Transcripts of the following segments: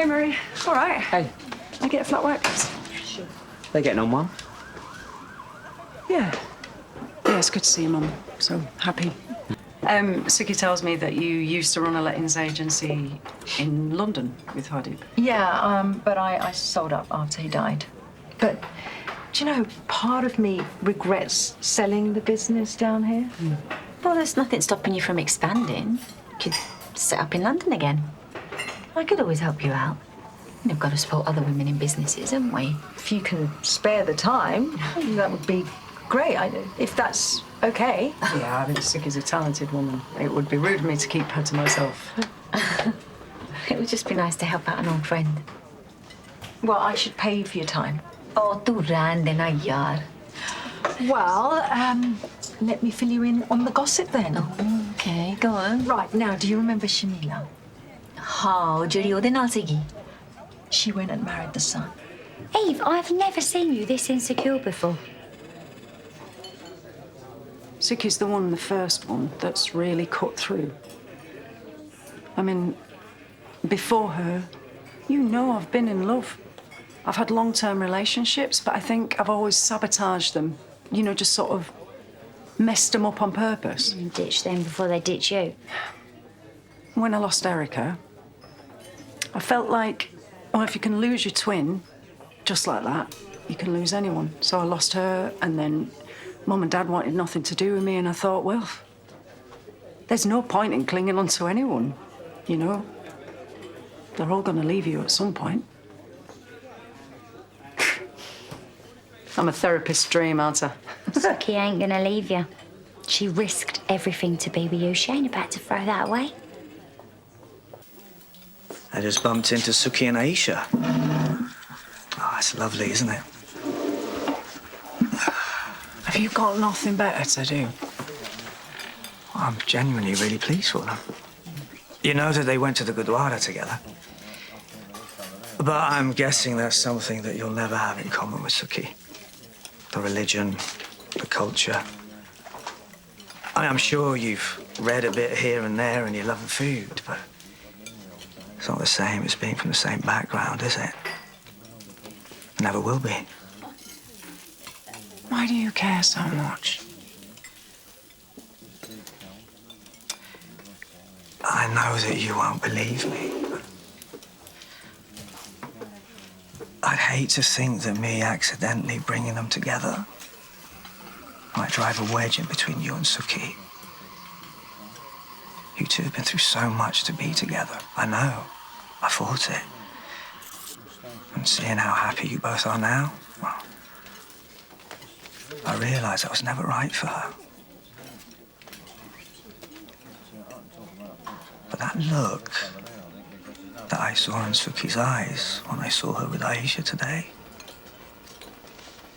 Hey, Mary. All right. Hey. I get a flat work. Sure. They getting on well? Yeah. Yeah, it's good to see you, Mum. So happy. Suki tells me that you used to run a lettings agency in London with Hardeep. Yeah, but I sold up after he died. But, do you know, part of me regrets selling the business down here. Well, there's nothing stopping you from expanding. You could set up in London again. I could always help you out. We've got to support other women in businesses, haven't we? If you can spare the time, that would be great, if that's okay. Yeah, I think Suki's a talented woman. It would be rude of me to keep her to myself. It would just be nice to help out an old friend. Well, I should pay you for your time. Oh, tu rande na yar. Well, let me fill you in on the gossip then. Oh, okay, go on. Right, now, do you remember Shamila? How do you know Sigi? She went and married the son. Eve, I've never seen you this insecure before. Suki's the one, the first one, that's really cut through. I mean, before her, you know I've been in love. I've had long-term relationships, but I think I've always sabotaged them. You know, just sort of messed them up on purpose. And ditch them before they ditch you. When I lost Erica, I felt like, well, if you can lose your twin, just like that, you can lose anyone. So I lost her, and then Mum and Dad wanted nothing to do with me, and I thought, well, there's no point in clinging on to anyone, you know? They're all gonna leave you at some point. I'm a therapist's dream, aren't I? Suki ain't gonna leave you. She risked everything to be with you. She ain't about to throw that away. I just bumped into Suki and Aisha. Oh, it's lovely, isn't it? Have you got nothing better to do? Well, I'm genuinely really pleased for them. You know that they went to the Gurdwara together. But I'm guessing that's something that you'll never have in common with Suki. The religion, the culture. I mean, I'm sure you've read a bit here and there and you love food, but it's not the same as being from the same background, is it? Never will be. Why do you care so much? I know that you won't believe me, but I'd hate to think that me accidentally bringing them together might drive a wedge in between you and Suki. You two have been through so much to be together. I know. I fought it. And seeing how happy you both are now, well, I realised I was never right for her. But that look that I saw in Suki's eyes when I saw her with Aisha today,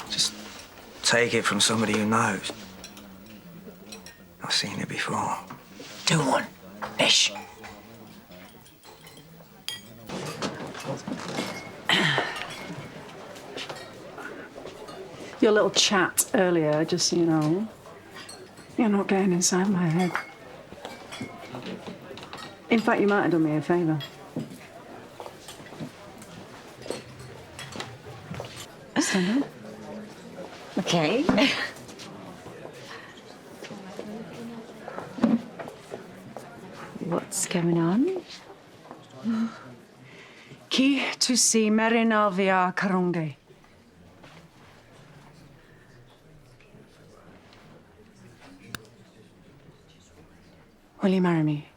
just take it from somebody who knows. I've seen it before. Do one. Ish. Your little chat earlier, just so you know, you're not getting inside my head. In fact, you might have done me a favour. Stand up. Okay. What's going on? Ki tu si merina via karunge. Will you marry me?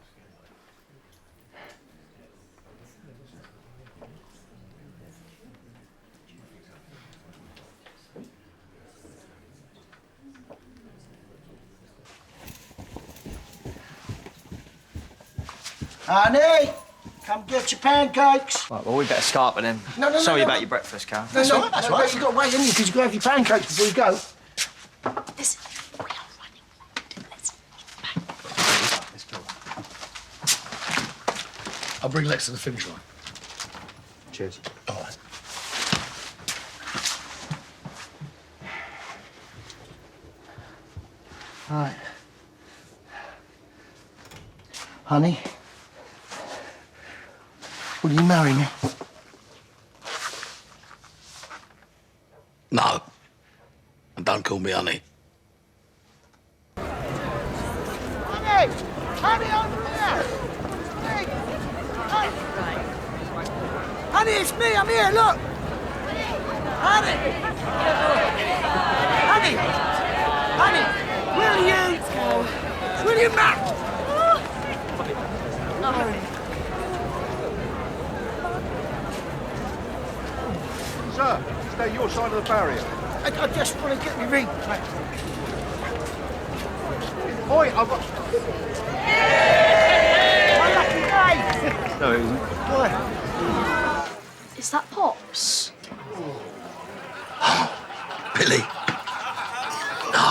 Honey, come get your pancakes. Right, well, we better start with them. No, Sorry no. about your breakfast, Carol. No, that's right. You've got to wait, haven't you? Because you've got to have your pancakes before you go. Listen, we are running. Let's Let's go. I'll bring Lex to the finish line. Cheers. All right. Right. Will you marry me? No. And don't call me honey. Honey! Honey, over here! Honey! Honey, it's me, I'm here, look! Honey! Honey! Honey! Will you? Will you marry? Sir, stay your side of the barrier. I just want to get my ring back. Oi, I've got... My lucky day! No, it isn't. Why? Is that Pops? Billy. No.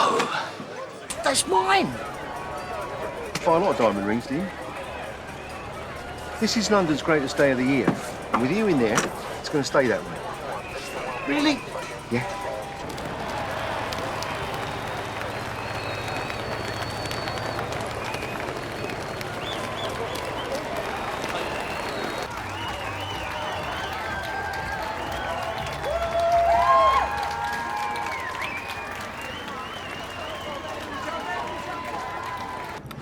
That's mine! Buy a lot of diamond rings, do you? This is London's greatest day of the year. And with you in there, it's going to stay that way. Really? Yeah.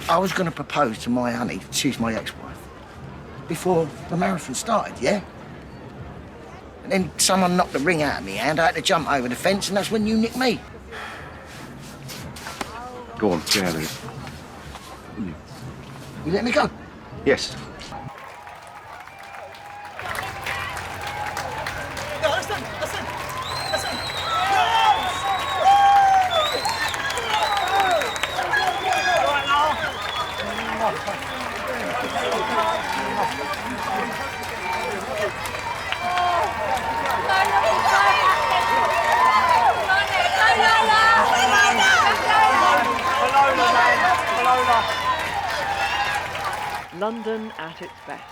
I was going to propose to my honey, she's my ex-wife, before the marathon started, yeah? And then someone knocked the ring out of me hand, I had to jump over the fence, and that's when you nicked me. Go on, get out of here. You let me go? Yes. London at its best.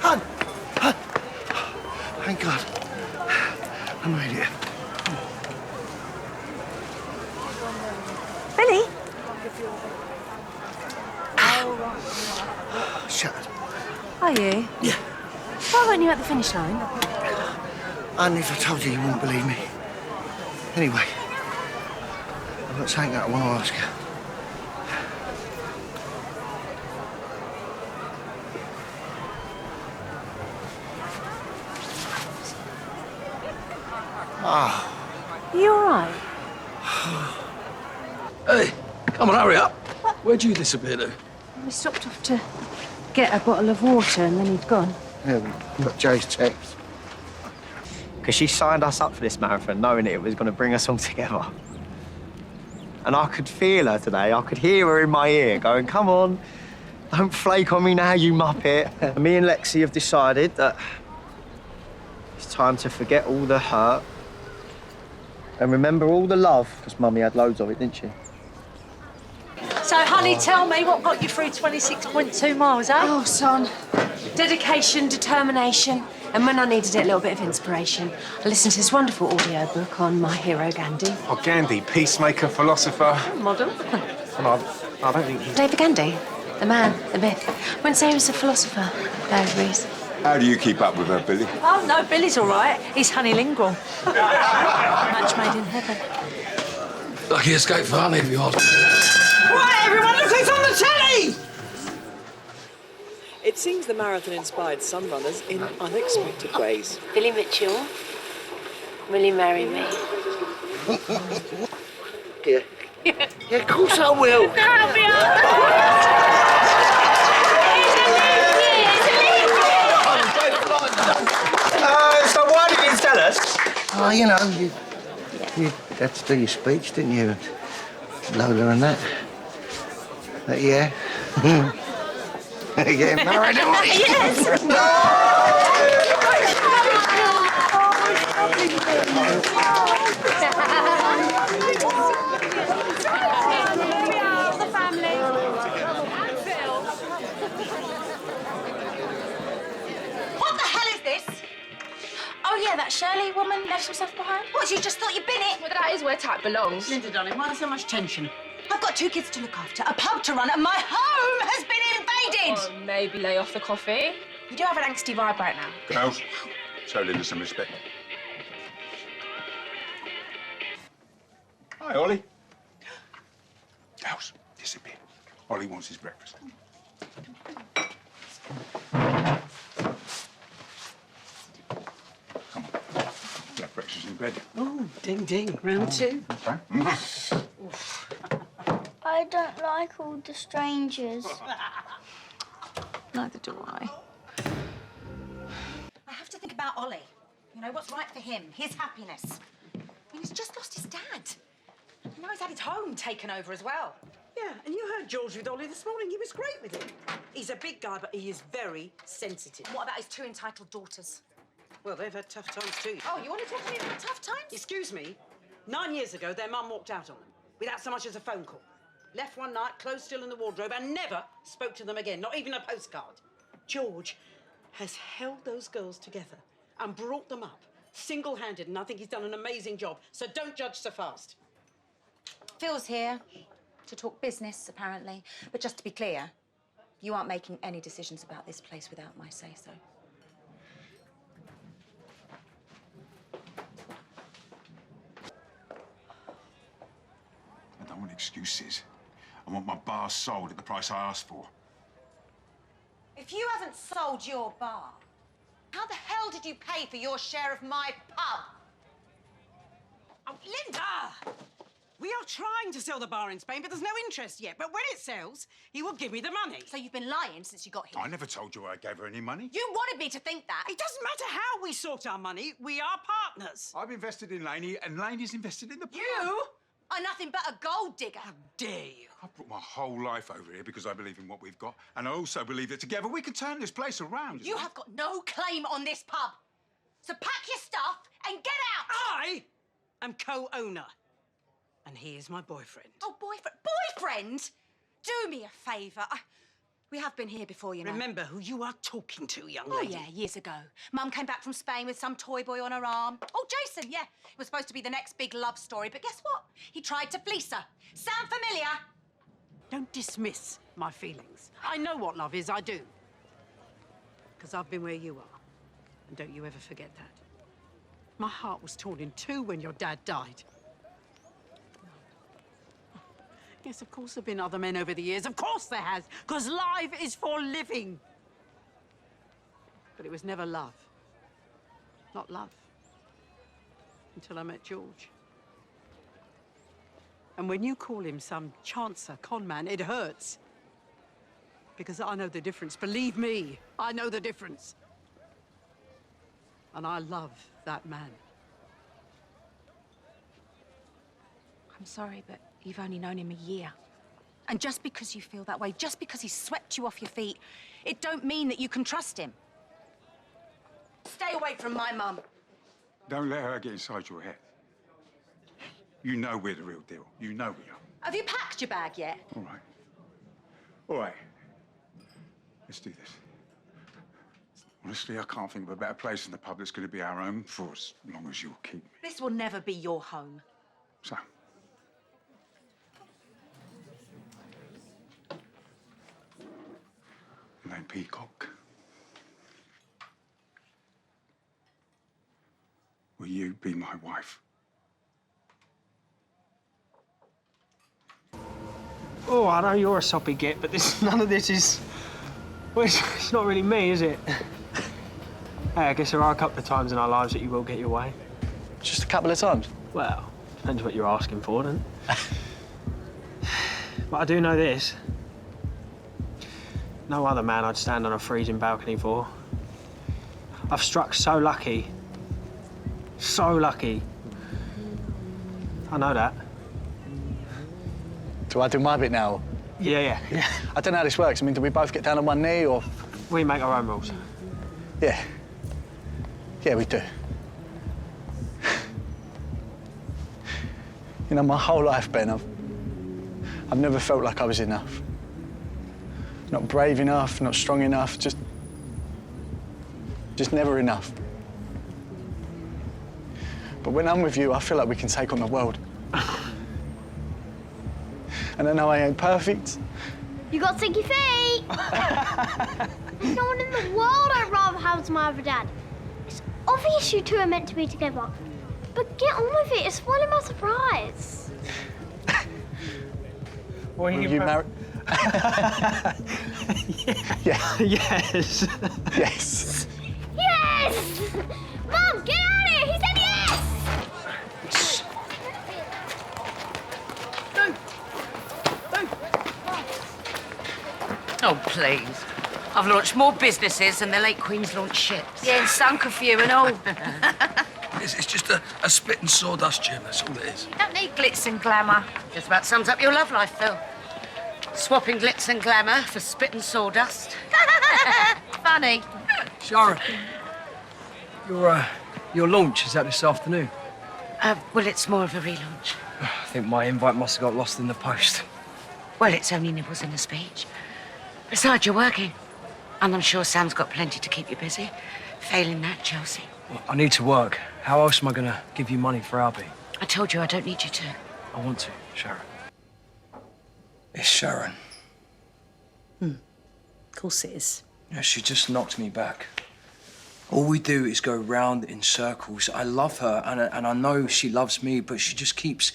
Hun! Hun! Thank God. I made it. Billy? Shut. Are you? Yeah. Why weren't you at the finish line? And if I told you, you wouldn't believe me. Anyway, I've got something that I want to ask you. Are you all right? Hey, come on, hurry up. Where'd you disappear to? We stopped off to get a bottle of water and then he'd gone. Yeah, we got Jay's text. Because she signed us up for this marathon knowing it was going to bring us all together. And I could feel her today. I could hear her in my ear going, come on, don't flake on me now, you muppet. And me and Lexi have decided that it's time to forget all the hurt and remember all the love, because Mummy had loads of it, didn't she? So, honey, tell me what got you through 26.2 miles, eh? Oh, son. Dedication, determination, and when I needed a little bit of inspiration, I listened to this wonderful audio book on my hero, Gandhi. Oh, Gandhi, peacemaker, philosopher. Model. I don't think he's... David Gandhi, the man, the myth. I wouldn't say he was a philosopher, though, Reese. How do you keep up with her, Billy? Oh, no, Billy's all right. He's honeylingual. Match made in heaven. Lucky escape for honey, if you ask me. Right, everyone, look who's on the telly! It seems the marathon inspired some runners in unexpected ways. Billy Mitchell, will you marry me? Yeah. Yeah, of course I will. So why didn't you tell us? Oh, you know, you had to do your speech, didn't you? Lola and that. But yeah. Getting married, aren't we? Yes! where Type belongs. Linda, darling, why so much tension? I've got 2 kids to look after, a pub to run, and my home has been invaded! Or maybe lay off the coffee. You do have an angsty vibe right now. Girls, show Linda some respect. Hi, Ollie. Girls, disappear. Ollie wants his breakfast. Come on. We'll have breakfast in bed. Oh, ding, ding. Round 2. Okay. I don't like all the strangers. Neither do I. I have to think about Ollie. You know, what's right for him, his happiness. I mean, he's just lost his dad. You know, he's had his home taken over as well. Yeah, and you heard George with Ollie this morning. He was great with him. He's a big guy, but he is very sensitive. And what about his 2 entitled daughters? Well, they've had tough times too. Oh, you want to talk to me about tough times? Excuse me. 9 years ago, their mum walked out on them without so much as a phone call. Left one night, clothes still in the wardrobe, and never spoke to them again, not even a postcard. George has held those girls together and brought them up single-handed, and I think he's done an amazing job. So don't judge so fast. Phil's here to talk business, apparently. But just to be clear, you aren't making any decisions about this place without my say-so. I don't want excuses. I want my bar sold at the price I asked for. If you haven't sold your bar, how the hell did you pay for your share of my pub? Oh, Linda! We are trying to sell the bar in Spain, but there's no interest yet. But when it sells, he will give me the money. So you've been lying since you got here? I never told you I gave her any money. You wanted me to think that. It doesn't matter how we sort our money. We are partners. I've invested in Laney, and Laney's invested in the pub. You are nothing but a gold digger. How dare you? I've brought my whole life over here because I believe in what we've got, and I also believe that together we can turn this place around. You have got no claim on this pub. So pack your stuff and get out. I am co-owner. And he is my boyfriend. Oh, boyfriend? Boyfriend? Do me a favour. We have been here before, you know. Remember who you are talking to, young Oh, lady. yeah, years ago. Mum came back from Spain with some toy boy on her arm. Oh, Jason, yeah. It was supposed to be the next big love story, but guess what? He tried to fleece her. Sound familiar? Don't dismiss my feelings. I know what love is, I do. Because I've been where you are. And don't you ever forget that. My heart was torn in 2 when your dad died. Yes, of course there have been other men over the years. Of course there has. Because life is for living. But it was never love. Not love. Until I met George. And when you call him some chancer, con man, it hurts. Because I know the difference. Believe me, I know the difference. And I love that man. I'm sorry, but you've only known him a year. And just because you feel that way, just because he swept you off your feet, it don't mean that you can trust him. Stay away from my mum. Don't let her get inside your head. You know we're the real deal. You know we are. Have you packed your bag yet? All right. All right. Let's do this. Honestly, I can't think of a better place than the pub that's going to be our home for as long as you'll keep me. This will never be your home. So, Elaine Peacock, will you be my wife? Oh, I know you're a soppy git, but none of this is... Well, it's not really me, is it? Hey, I guess there are a couple of times in our lives that you will get your way. Just a couple of times? Well, depends what you're asking for, doesn't it? But I do know this. No other man I'd stand on a freezing balcony for. I've struck so lucky. So lucky. I know that. Do I do my bit now? Yeah. I don't know how this works. I mean, do we both get down on one knee, or...? We make our own rules. Yeah. Yeah, we do. You know, my whole life, Ben, I've never felt like I was enough. Not brave enough, not strong enough, just never enough. But when I'm with you, I feel like we can take on the world. And I know I ain't perfect. You got sticky feet! There's no one in the world I'd rather have as my other dad. It's obvious you two are meant to be together. But get on with it, it's spoiling my surprise. Will you marry? Yeah. Yes. Yes. Yes! Mum, get out of here! He said yes! Oh, please. I've launched more businesses than the late Queen's launched ships. Yeah, and sunk a few and all. It's just a spit and sawdust, Jim, that's all it is. Don't need glitz and glamour. Just about sums up your love life, Phil. Swapping glitz and glamour for spit and sawdust. Funny. Sharon, your launch, is that this afternoon? Well, it's more of a relaunch. I think my invite must have got lost in the post. Well, it's only nibbles in a speech. Besides, you're working. And I'm sure Sam's got plenty to keep you busy. Failing that, Chelsea. Well, I need to work. How else am I going to give you money for Albie? I told you I don't need you to. I want to, Sharon. It's Sharon. Of course it is. Yeah, she just knocked me back. All we do is go round in circles. I love her, and I know she loves me, but she just keeps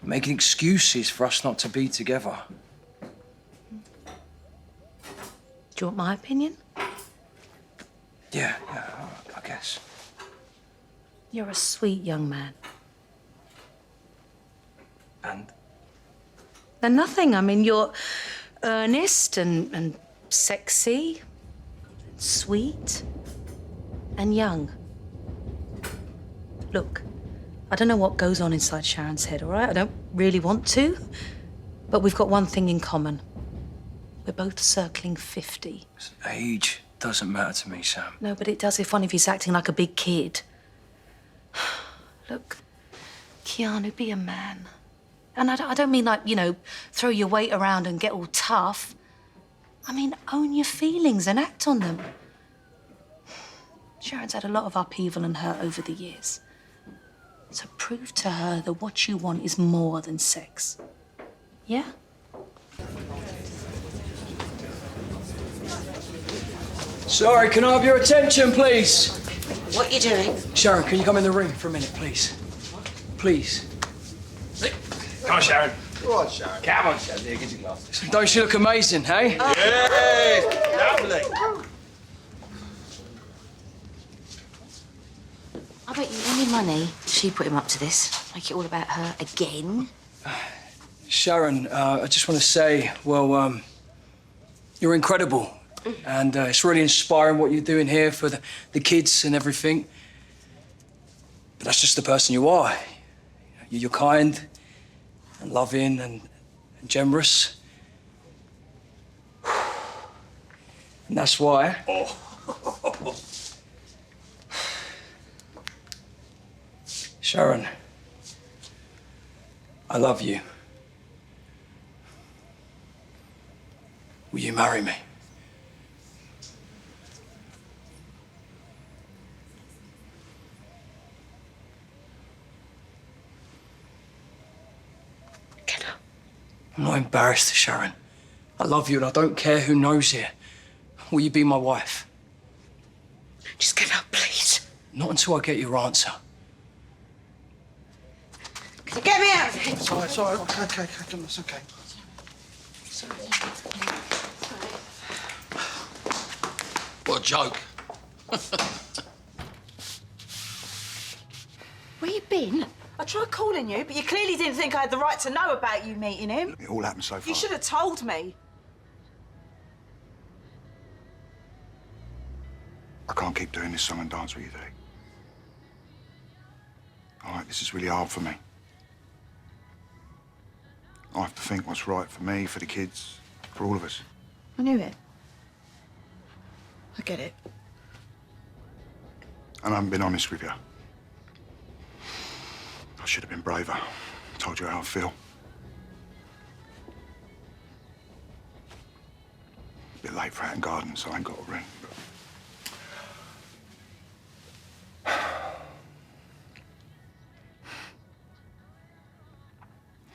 making excuses for us not to be together. Do you want my opinion? Yeah, I guess. You're a sweet young man. And? And nothing. I mean, you're earnest and sexy, sweet, and young. Look, I don't know what goes on inside Sharon's head, all right? I don't really want to, but we've got one thing in common. We're both circling 50. Age doesn't matter to me, Sam. No, but it does if one of you's acting like a big kid. Look, Keanu, be a man. And I don't mean like, you know, throw your weight around and get all tough. I mean, own your feelings and act on them. Sharon's had a lot of upheaval and hurt over the years. So prove to her that what you want is more than sex. Yeah? Sorry, can I have your attention, please? What are you doing? Sharon, can you come in the ring for a minute, please? Please. Come on, Sharon. Go on, Sharon. Come on, Sharon. Here, get your glasses. Don't she look amazing, hey? Yes! Lovely. I bet you any money she put him up to this. Make it all about her again. Sharon, I just want to say, well, you're incredible. And it's really inspiring what you're doing here for the kids and everything. But that's just the person you are. You're kind and loving and generous. And that's why... Sharon, I love you. Will you marry me? I'm not embarrassed, Sharon. I love you and I don't care who knows it. Will you be my wife? Just get up, please. Not until I get your answer. Get me out of here. It's all right. Okay, come on, it's okay. What a joke. Where you been? I tried calling you, but you clearly didn't think I had the right to know about you meeting him. It all happened so fast. You should have told me. I can't keep doing this song and dance with you, Dee. All right, this is really hard for me. I have to think what's right for me, for the kids, for all of us. I knew it. I get it. And I haven't been honest with you. I should have been braver. Told you how I feel. A bit late for out in garden, so I ain't got a ring. But...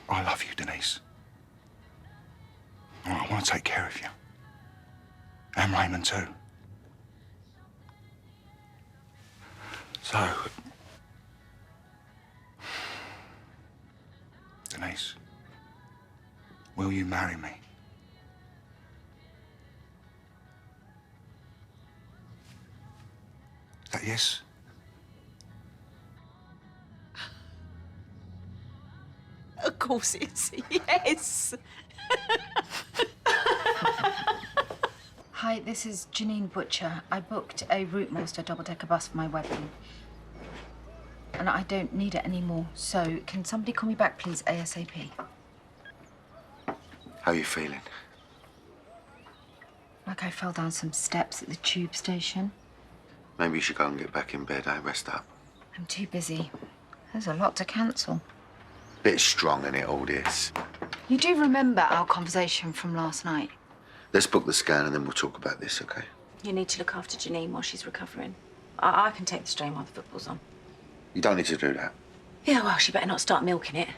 I love you, Denise. want to take care of you. And Raymond too. So, Denise, will you marry me? Is that yes? Of course it's yes. Hi, this is Janine Butcher. I booked a Route Monster double-decker bus for my wedding. And I don't need it anymore. So can somebody call me back, please, ASAP? How are you feeling? Like I fell down some steps at the tube station. Maybe you should go and get back in bed, eh? Rest up. I'm too busy. There's a lot to cancel. Bit strong in it, all this. You do remember our conversation from last night? Let's book the scan and then we'll talk about this, okay? You need to look after Janine while she's recovering. I can take the strain while the football's on. You don't need to do that. Yeah, well, she better not start milking it.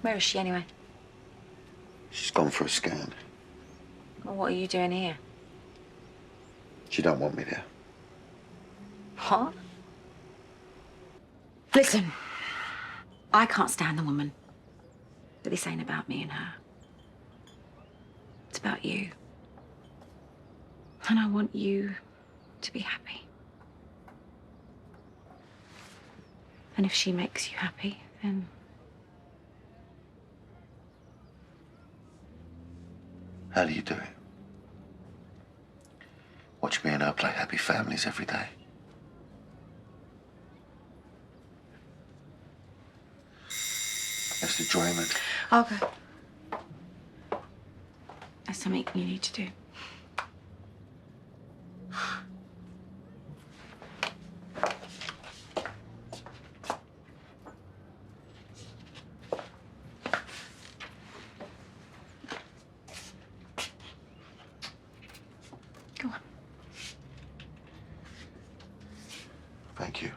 Where is she anyway? She's gone for a scan. Well, what are you doing here? She don't want me there. What? Listen, I can't stand the woman. But this ain't about me and her. It's about you. And I want you to be happy. And if she makes you happy, then... How do you do it? Watch me and her play happy families every day. That's the dream. Okay. That's something you need to do. Go on. Thank you.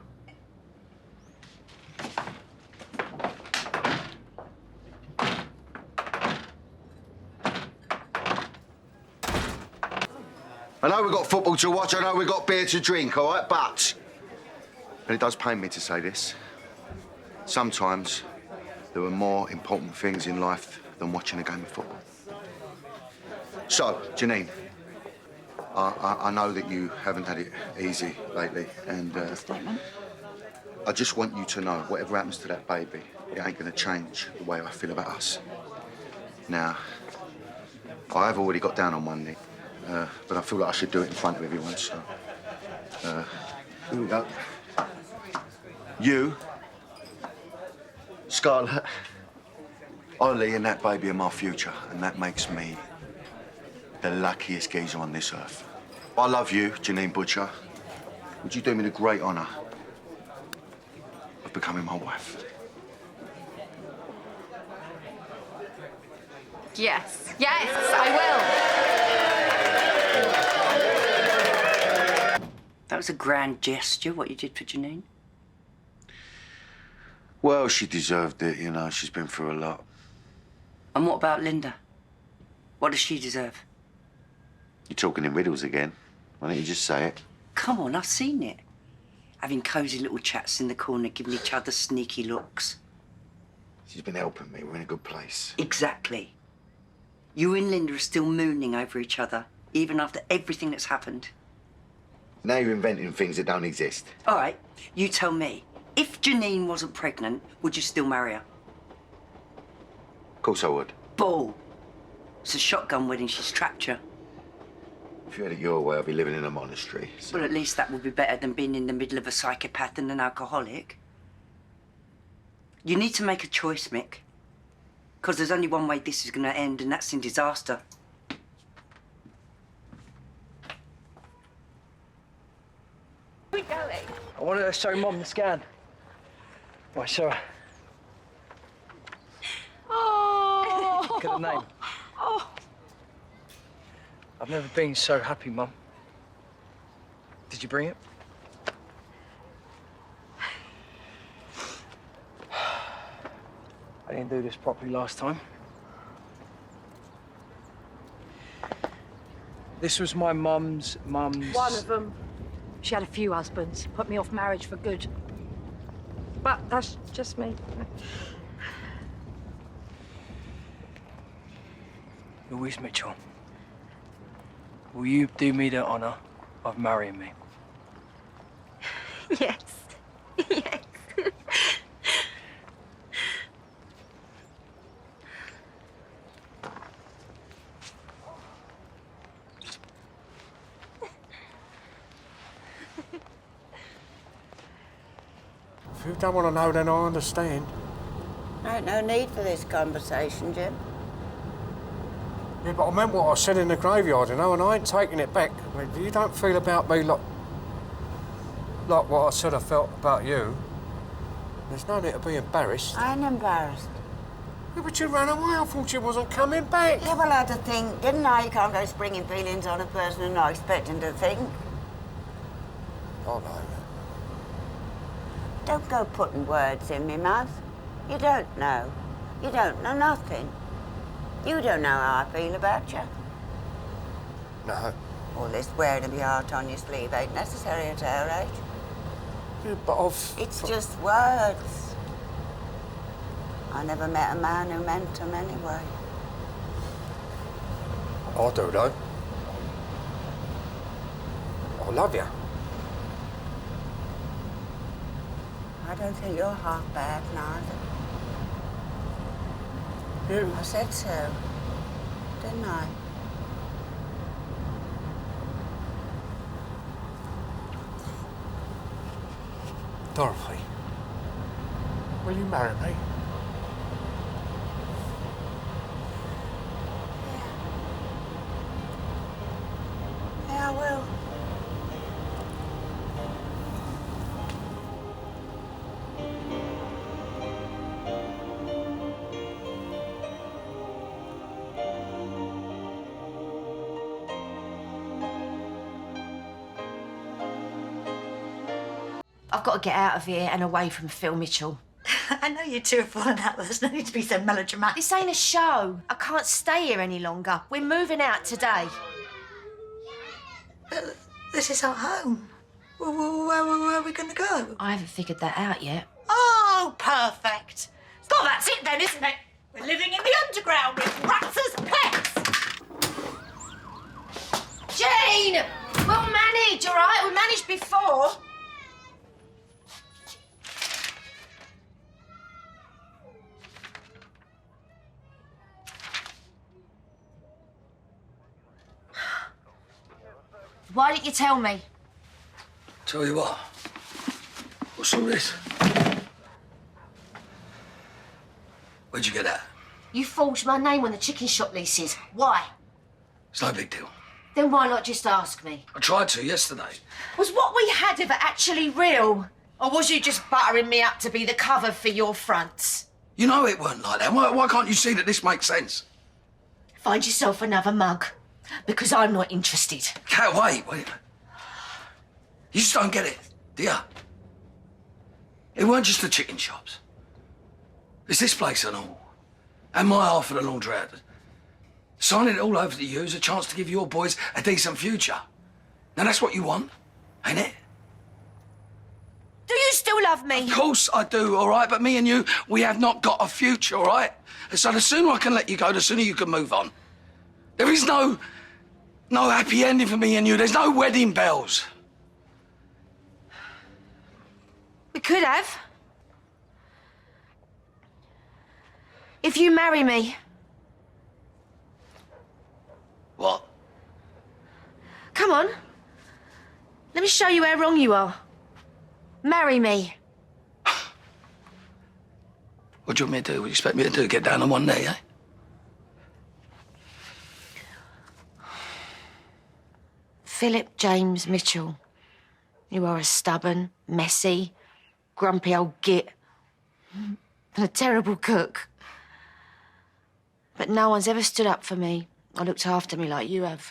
I know we've got football to watch, I know we've got beer to drink, all right? But, and it does pain me to say this, sometimes there are more important things in life than watching a game of football. So, Janine, I know that you haven't had it easy lately, and I just want you to know, whatever happens to that baby, it ain't gonna change the way I feel about us. Now, I have already got down on one knee. But I feel like I should do it in front of everyone, so... here we go. You, Scarlett, Ollie and that baby are my future, and that makes me the luckiest geezer on this earth. I love you, Janine Butcher. Would you do me the great honour of becoming my wife? Yes. Yes, I will. That was a grand gesture, what you did for Janine. Well, she deserved it, you know. She's been through a lot. And what about Linda? What does she deserve? You're talking in riddles again. Why don't you just say it? Come on, I've seen it. Having cosy little chats in the corner, giving each other sneaky looks. She's been helping me. We're in a good place. Exactly. You and Linda are still mooning over each other, even after everything that's happened. Now you're inventing things that don't exist. All right, you tell me. If Janine wasn't pregnant, would you still marry her? Of course I would. Bull. It's a shotgun wedding, she's trapped you. If you had it your way, I'd be living in a monastery. So. Well, at least that would be better than being in the middle of a psychopath and an alcoholic. You need to make a choice, Mick. Because there's only one way this is going to end, and that's in disaster. Where are we going? I want to show Mum the scan. Why, show her. Oh! Look at the name. Oh! I've never been so happy, Mum. Did you bring it? I didn't do this properly last time. This was my mum's. One of them. She had a few husbands, put me off marriage for good. But that's just me. Louise Mitchell, will you do me the honour of marrying me? Yes. Yes. If you don't want to know, then I understand. Ain't no need for this conversation, Jim. Yeah, but I meant what I said in the graveyard, you know, and I ain't taking it back. I mean, you don't feel about me like what I said I felt about you. There's no need to be embarrassed. I ain't embarrassed. Yeah, but you ran away. I thought you wasn't coming back. Yeah, well, I had to think, didn't I? You can't go springing feelings on a person and not expecting to think. I know. Don't go putting words in me mouth. You don't know. You don't know nothing. You don't know how I feel about you. No. All this wearing of your heart on your sleeve ain't necessary at our age. Yeah, but It's just words. I never met a man who meant them anyway. I do, though. I love you. I don't think you're half bad, neither. You? I said so, didn't I? Dorothy, will you marry me? Yeah, I will. I've got to get out of here and away from Phil Mitchell. I know you two have fallen out, but there's no need to be so melodramatic. This ain't a show. I can't stay here any longer. We're moving out today. This is our home. Where are we going to go? I haven't figured that out yet. Oh, perfect. So that's it then, isn't it? We're living in the underground with rats as pets. Jane! We'll manage, all right? We managed before. Why didn't you tell me? Tell you what. What's all this? Where'd you get that? You forged my name on the chicken shop leases. Why? It's no big deal. Then why not just ask me? I tried to yesterday. Was what we had ever actually real? Or was you just buttering me up to be the cover for your fronts? You know it weren't like that. Why can't you see that this makes sense? Find yourself another mug. Because I'm not interested. Cat, wait. You just don't get it, do you? It weren't just the chicken shops. It's this place and all. And my half of the laundrette. Signing it all over to you is a chance to give your boys a decent future. Now that's what you want, ain't it? Do you still love me? Of course I do, all right? But me and you, we have not got a future, all right? So the sooner I can let you go, the sooner you can move on. There is no happy ending for me and you. There's no wedding bells. We could have. If you marry me. What? Come on. Let me show you how wrong you are. Marry me. What do you want me to do? What do you expect me to do? Get down on one knee, eh? Philip James Mitchell. You are a stubborn, messy, grumpy old git. And a terrible cook. But no one's ever stood up for me or looked after me like you have.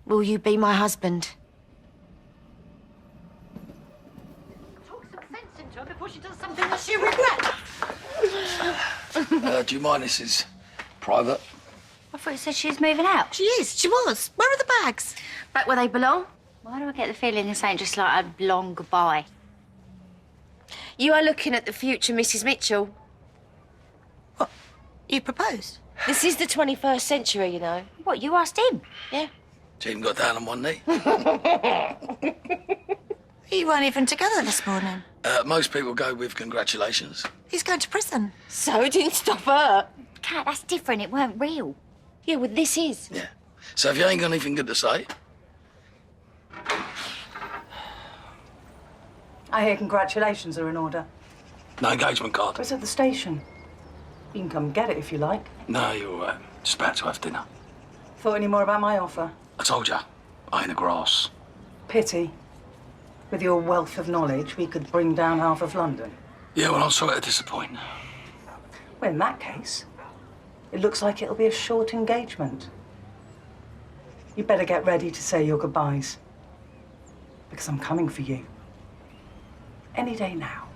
Will you be my husband? Talk some sense into her before she does something that she regrets. Do you mind? This is private. I thought you said she was moving out. She is. She was. Where are the bags? Back where they belong. Why do I get the feeling this ain't just like a long goodbye? You are looking at the future Mrs. Mitchell. What? You proposed? This is the 21st century, you know. What, you asked him? Yeah. She even got down on one knee. You weren't even together this morning. Most people go with congratulations. He's going to prison. So it didn't stop her. Cat, that's different. It weren't real. Yeah, well, this is. Yeah. So if you ain't got anything good to say, I hear congratulations are in order. no engagement card. It's at the station. You can come get it if you like. No, you're all right. Just about to have dinner. Thought any more about my offer? I told you, I ain't the grass. Pity. With your wealth of knowledge, we could bring down half of London. Yeah, well, I'm sorry to disappoint. Well, in that case, it looks like it'll be a short engagement. You better get ready to say your goodbyes. Because I'm coming for you. Any day now.